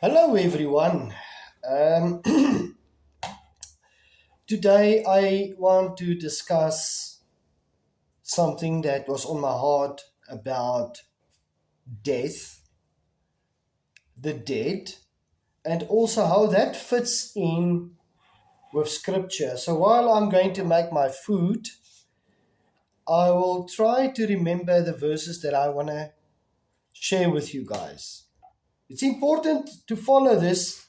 Hello, everyone. Um, Today, I want to discuss something that was on my heart about death, the dead, and also how that fits in with scripture. So, while I'm going to make my food, I will try to remember the verses that I want to share with you guys. It's important to follow this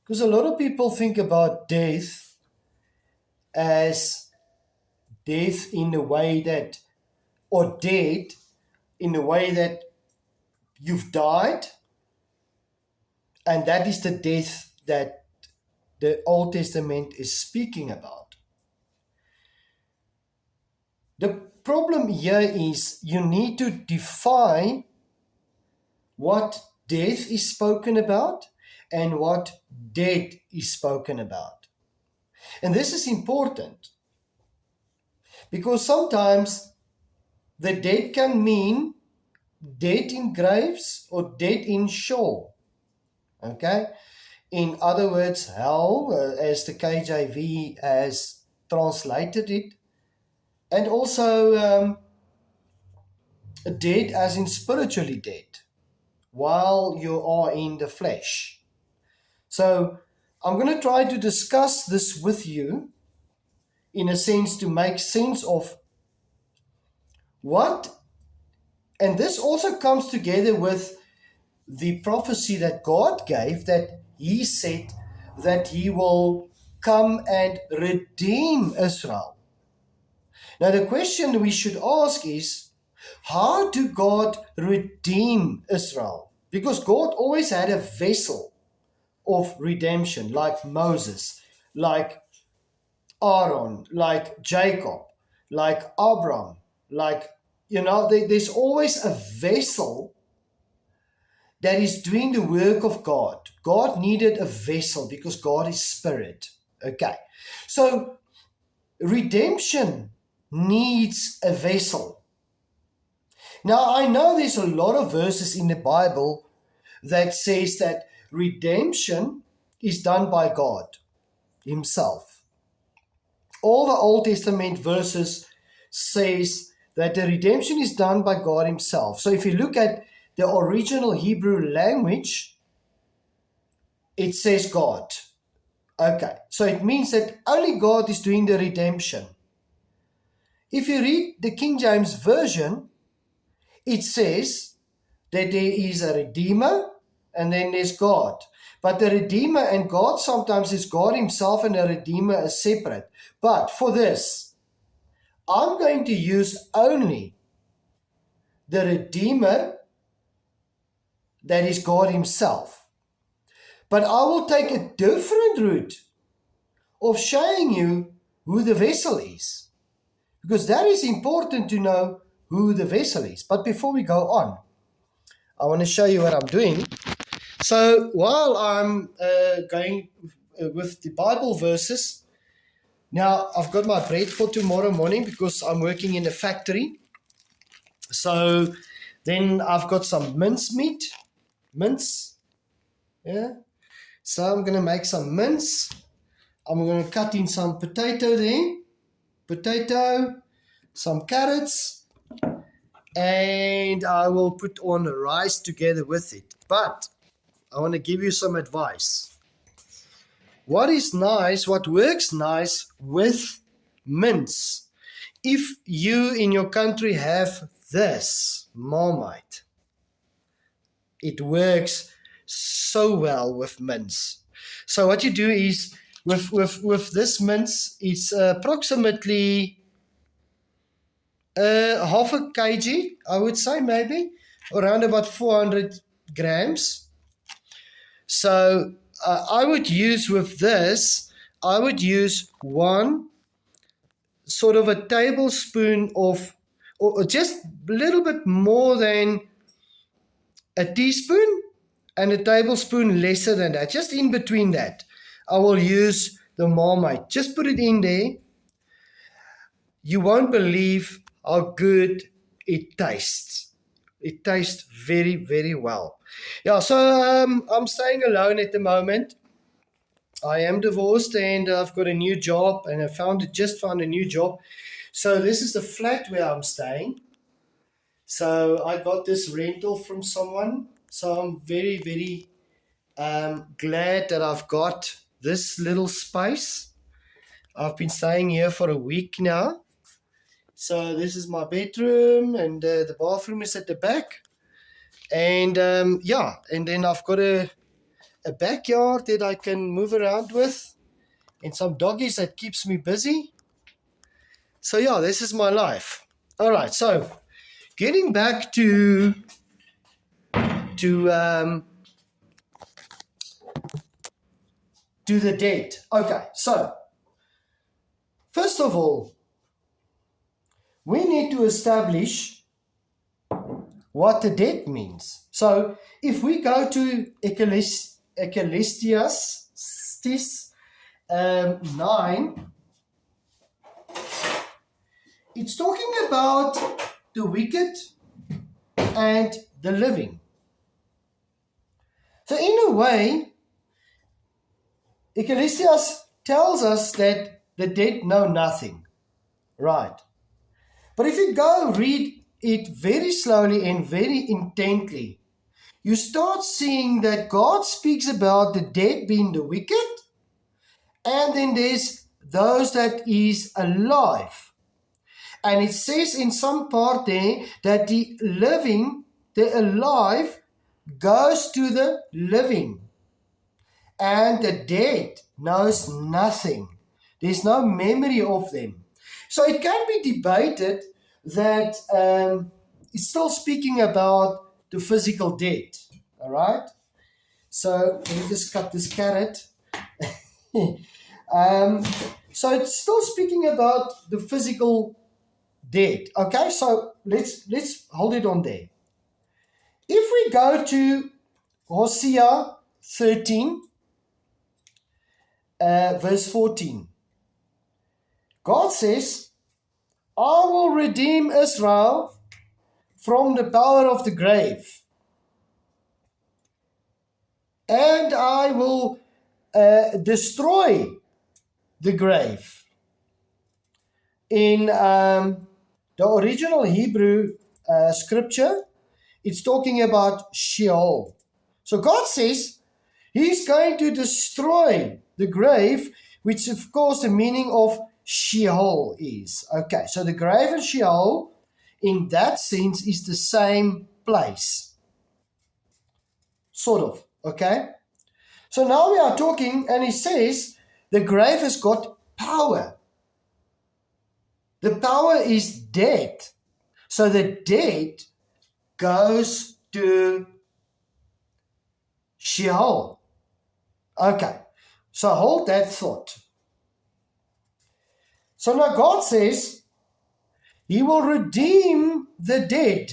because a lot of people think about death as death in the way that, or dead in the way that you've died, and that is the death that the Old Testament is speaking about. The problem here is you need to define what death is spoken about and what dead is spoken about. And this is important because sometimes the dead can mean dead in graves or dead in Sheol. Okay? In other words, hell, as the KJV has translated it, and also dead as in spiritually dead, while you are in the flesh. So I'm going to try to discuss this with you in a sense to make sense of what, and this also comes together with the prophecy that God gave, that He said that He will come and redeem Israel. Now, the question we should ask is, how do God redeem Israel? Because God always had a vessel of redemption, like Moses, like Aaron, like Jacob, like Abraham, like, there's always a vessel that is doing the work of God. God needed a vessel because God is spirit. Okay. So redemption needs a vessel. Now, I know there's a lot of verses in the Bible that says that redemption is done by God Himself. All the Old Testament verses says that the redemption is done by God Himself. So if you look at the original Hebrew language, it says God. Okay, so it means that only God is doing the redemption. If you read the King James Version, it says that there is a Redeemer and then there's God. But the Redeemer and God sometimes is God Himself, and the Redeemer is separate. But for this, I'm going to use only the Redeemer that is God Himself. But I will take a different route of showing you who the vessel is, because that is important to know who the vessel is. But before we go on, I want to show you what I'm doing. So while I'm going with the Bible verses, now I've got my bread for tomorrow morning because I'm working in a factory. So then I've got some mince. Yeah. So I'm going to make some mince. I'm going to cut in some potato there. Potato, some carrots, and I will put on rice together with it. But I want to give you some advice. What is nice, what works nice with mince? If you in your country have this Marmite, it works so well with mince. So what you do is with this mince, it's approximately half a kg, I would say, maybe around about 400 grams. So I would use with this, I would use one sort of a tablespoon of, or just a little bit more than a teaspoon, and a tablespoon lesser than that, just in between that. I will use the Marmite. Just put it in there. You won't believe how good it tastes. It tastes very, very well. Yeah, so I'm staying alone at the moment. I am divorced and I've got a new job, and I just found a new job. So this is the flat where I'm staying. So I got this rental from someone. So I'm very, very glad that I've got this little space. I've been staying here for a week now. So this is my bedroom, and the bathroom is at the back. And yeah, and then I've got a backyard that I can move around with, and some doggies that keeps me busy. So yeah, this is my life. All right, so getting back to the dead. Okay, so first of all, we need to establish what the dead means. So if we go to Ecclesiastes 9, it's talking about the wicked and the living. So in a way, Ecclesiastes tells us that the dead know nothing, right? But if you go read it very slowly and very intently, you start seeing that God speaks about the dead being the wicked, and then there's those that is alive. And it says in some part there that the alive, goes to the living, and the dead knows nothing. There's no memory of them. So it can be debated that it's still speaking about the physical dead. All right? So let me just cut this carrot. So it's still speaking about the physical dead. Okay, so let's hold it on there. If we go to Hosea 13, verse 14, God says, I will redeem Israel from the power of the grave, and I will destroy the grave. In the original Hebrew scripture, it's talking about Sheol. So God says He's going to destroy the grave, which of course the meaning of Sheol is. Okay, so the grave and Sheol, in that sense, is the same place. Sort of, okay? So now we are talking, and he says the grave has got power. The power is dead. So the dead goes to Sheol. Okay, so hold that thought. So now God says He will redeem the dead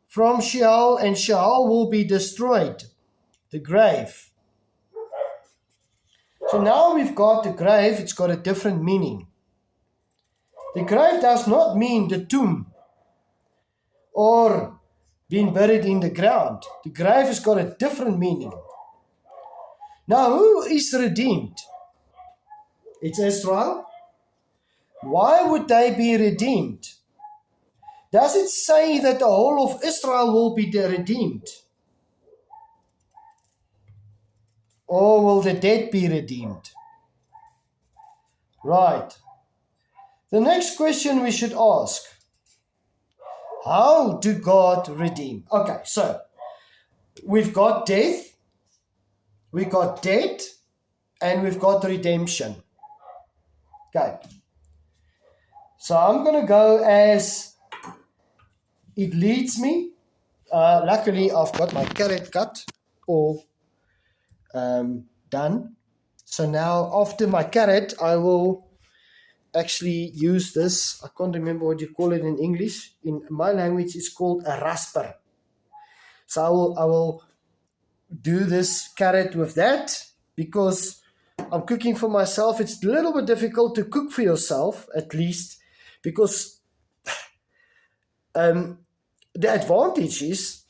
from Sheol, and Sheol will be destroyed, the grave. So now we've got the grave, it's got a different meaning. The grave does not mean the tomb or being buried in the ground. The grave has got a different meaning. Now, who is redeemed? It's Israel. Why would they be redeemed? Does it say that the whole of Israel will be redeemed? Or will the dead be redeemed? Right. The next question we should ask, how do God redeem? Okay, so we've got death, we've got debt, and we've got redemption. Okay. So I'm going to go as it leads me. Luckily, I've got my carrot cut or done. So now after my carrot, I will actually use this. I can't remember what you call it in English. In my language, it's called a rasper. So I will do this carrot with that because I'm cooking for myself. It's a little bit difficult to cook for yourself, at least, because the advantage is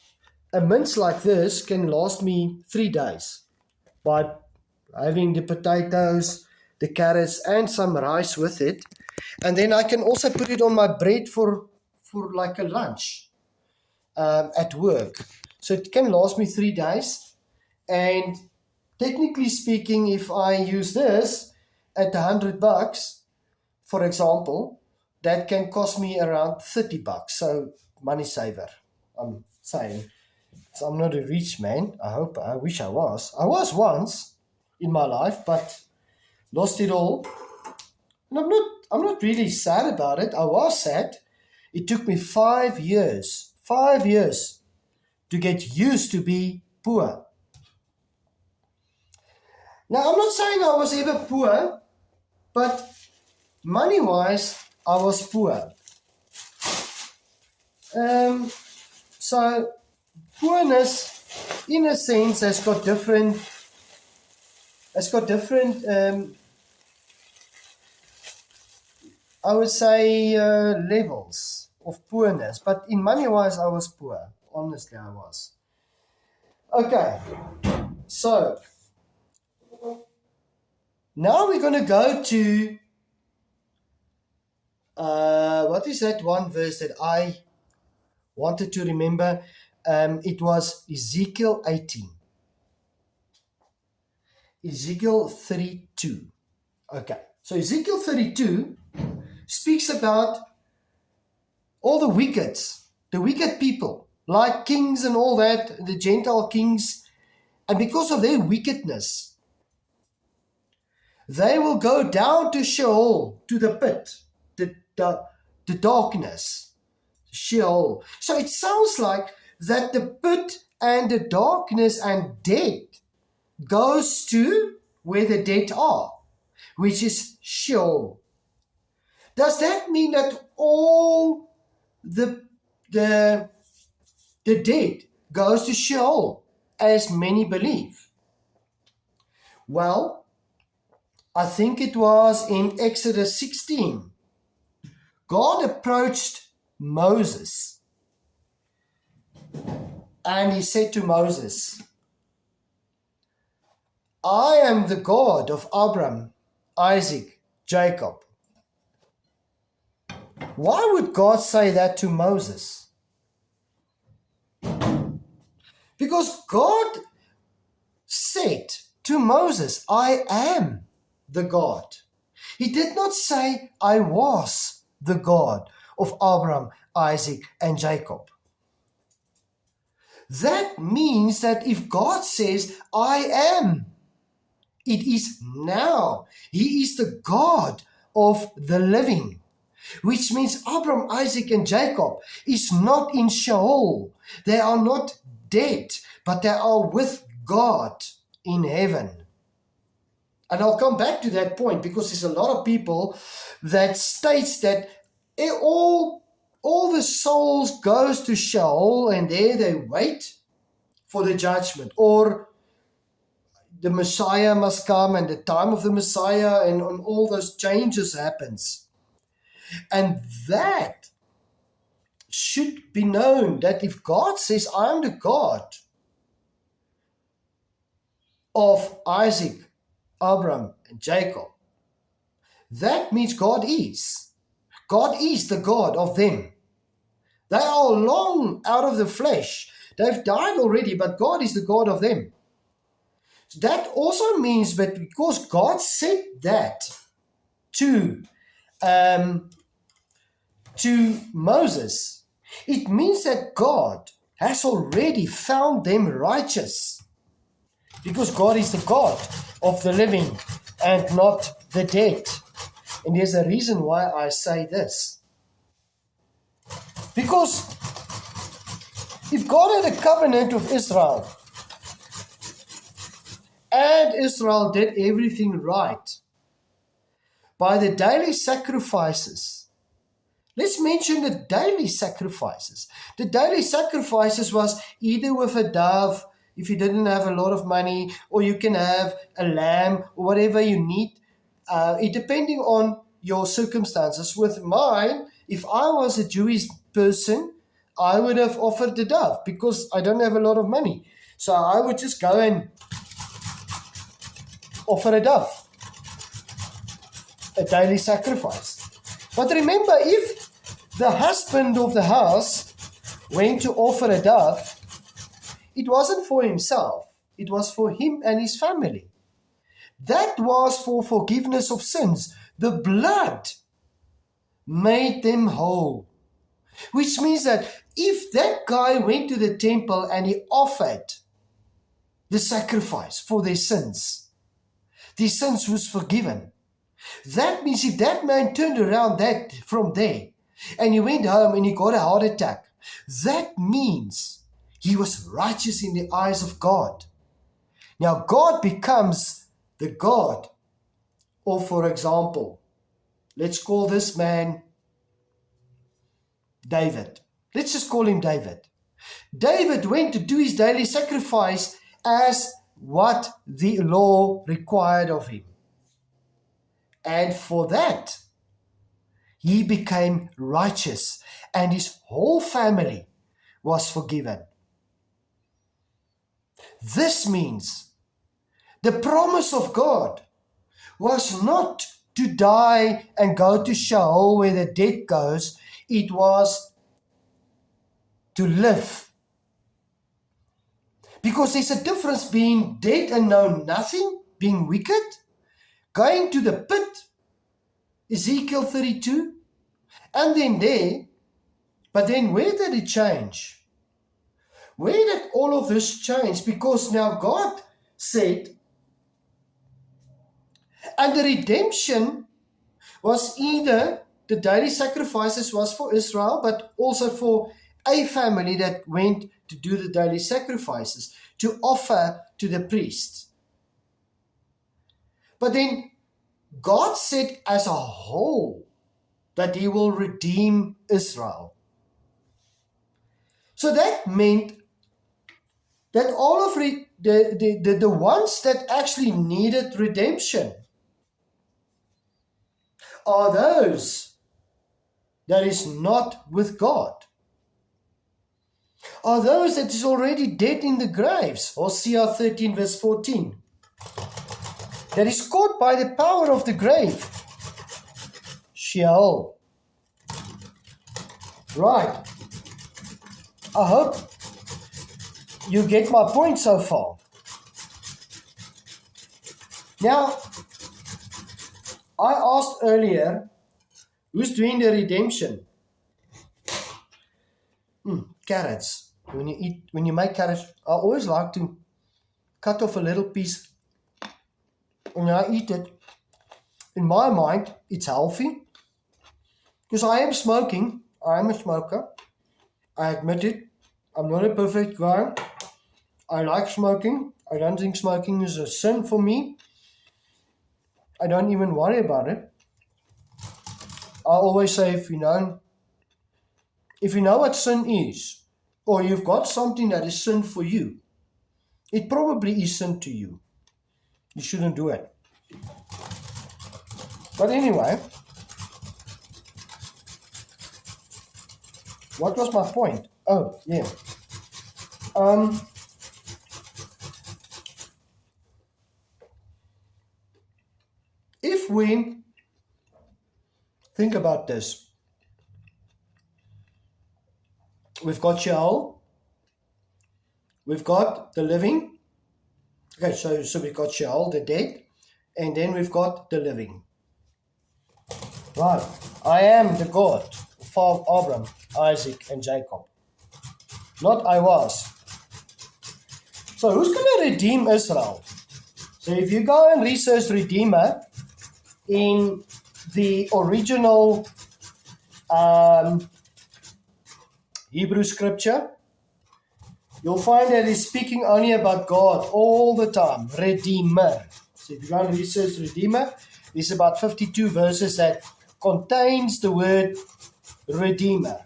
a mince like this can last me 3 days by having the potatoes, the carrots, and some rice with it. And then I can also put it on my bread for like a lunch at work. So it can last me 3 days. And technically speaking, if I use this at $100, for example, that can cost me around $30. So money saver, I'm saying. So I'm not a rich man. I wish I was. I was once in my life, but lost it all. And I'm not really sad about it. I was sad. It took me 5 years to get used to be poor. Now, I'm not saying I was ever poor, but money-wise, I was poor. So poorness, in a sense, has got different I would say levels of poorness. But in money-wise, I was poor. Honestly, I was. Okay, so now we're going to go to what is that one verse that I wanted to remember? It was Ezekiel 18. Ezekiel 32. Okay, so Ezekiel 32 speaks about all the wicked people, like kings and all that, the Gentile kings, and because of their wickedness, they will go down to Sheol, to the pit, the darkness, Sheol. So it sounds like that the pit and the darkness and death goes to where the dead are, which is Sheol. Does that mean that all the dead goes to Sheol, as many believe? Well, I think it was in Exodus 16. God approached Moses and he said to Moses, I am the God of Abraham, Isaac, Jacob. Why would God say that to Moses? Because God said to Moses, I am the God. He did not say, I was the God of Abraham, Isaac, and Jacob. That means that if God says, I am, it is now. He is the God of the living, which means Abraham, Isaac, and Jacob is not in Sheol. They are not dead, but they are with God in heaven. And I'll come back to that point because there's a lot of people that states that all the souls goes to Sheol and there they wait for the judgment, or the Messiah must come and the time of the Messiah and all those changes happens. And that should be known, that if God says, I am the God of Isaac, Abraham, and Jacob, that means God is. God is the God of them. They are long out of the flesh. They've died already, but God is the God of them. That also means that because God said that to Moses, it means that God has already found them righteous, because God is the God of the living and not the dead. And there's a reason why I say this. Because if God had a covenant with Israel, and Israel did everything right by the daily sacrifices, let's mention the daily sacrifices. The daily sacrifices was either with a dove, if you didn't have a lot of money, or you can have a lamb, or whatever you need, it depending on your circumstances. With mine, if I was a Jewish person, I would have offered the dove because I don't have a lot of money. So I would just go and offer a dove, a daily sacrifice. But remember, if the husband of the house went to offer a dove, it wasn't for himself. It was for him and his family. That was for forgiveness of sins. The blood made them whole. Which means that if that guy went to the temple and he offered the sacrifice for their sins was forgiven. That means if that man turned around from there and he went home and he got a heart attack, that means he was righteous in the eyes of God. Now God becomes the God of, for example, let's call this man David. Let's just call him David. David went to do his daily sacrifice as what the law required of him. And for that, he became righteous and his whole family was forgiven. This means the promise of God was not to die and go to Sheol where the dead goes. It was to live. Because there's a difference being dead and know nothing, being wicked, going to the pit, Ezekiel 32, and then there. But then where did it change? Where did all of this change? Because now God said, and the redemption was either the daily sacrifices was for Israel, but also for a family that went to do the daily sacrifices, to offer to the priest. But then God said as a whole that he will redeem Israel. So that meant that all of the ones that actually needed redemption are those that is not with God, are those that is already dead in the graves. Hosea 13 verse 14. That is caught by the power of the grave. Sheol. Right. I hope you get my point so far. Now, I asked earlier, who's doing the redemption? Carrots. When you make carrots, I always like to cut off a little piece. When I eat it, in my mind, it's healthy. Because I am smoking. I am a smoker. I admit it. I'm not a perfect guy. I like smoking. I don't think smoking is a sin for me. I don't even worry about it. I always say, if you know what sin is, or you've got something that is sin for you, it probably is sin to you. You shouldn't do it. But anyway, what was my point? Oh, yeah. If we think about this, we've got Sheol, we've got the living. Okay, so we've got Sheol, the dead, and then we've got the living. Right, I am the God of Abraham, Isaac, and Jacob. Not I was. So who's going to redeem Israel? So if you go and research Redeemer in the original Hebrew scripture, you'll find that it's speaking only about God all the time. Redeemer. So if you go and research Redeemer, there's about 52 verses that contains the word Redeemer.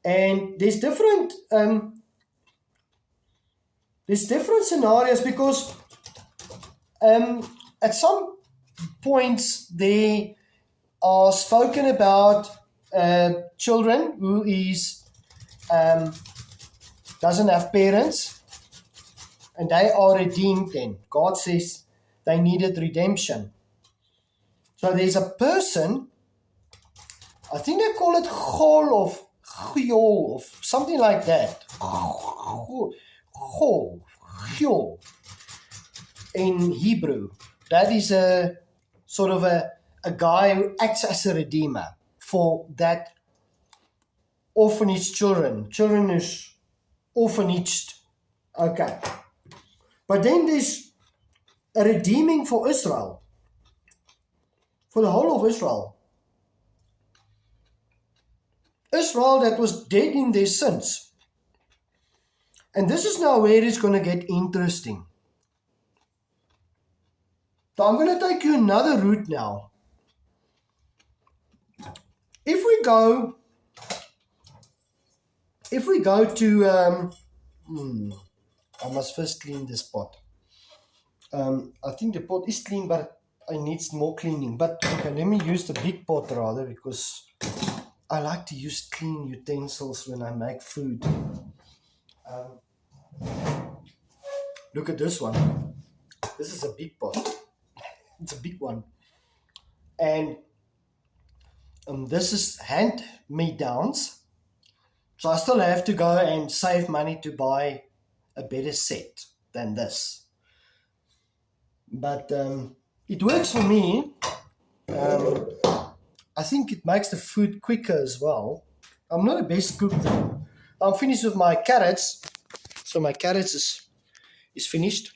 And there's different scenarios because at some points they are spoken about children who doesn't have parents, and they are redeemed then. God says they needed redemption. So there's a person, I think they call it Chol or something like that. Chol in Hebrew. That is a sort of a guy who acts as a redeemer for that orphanage children who's orphanaged. Okay. But then there's a redeeming for Israel. For the whole of Israel. Israel that was dead in their sins. And this is now where it's going to get interesting. So I'm going to take you another route now. If we go to, I must first clean this pot. I think the pot is clean, but it needs more cleaning. But okay, let me use the big pot rather, because I like to use clean utensils when I make food. Look at this one. This is a big pot. It's a big one. And this is hand-me-downs. So I still have to go and save money to buy a better set than this. But it works for me. I think it makes the food quicker as well. I'm not the best cook though. I'm finished with my carrots. So my carrots is finished.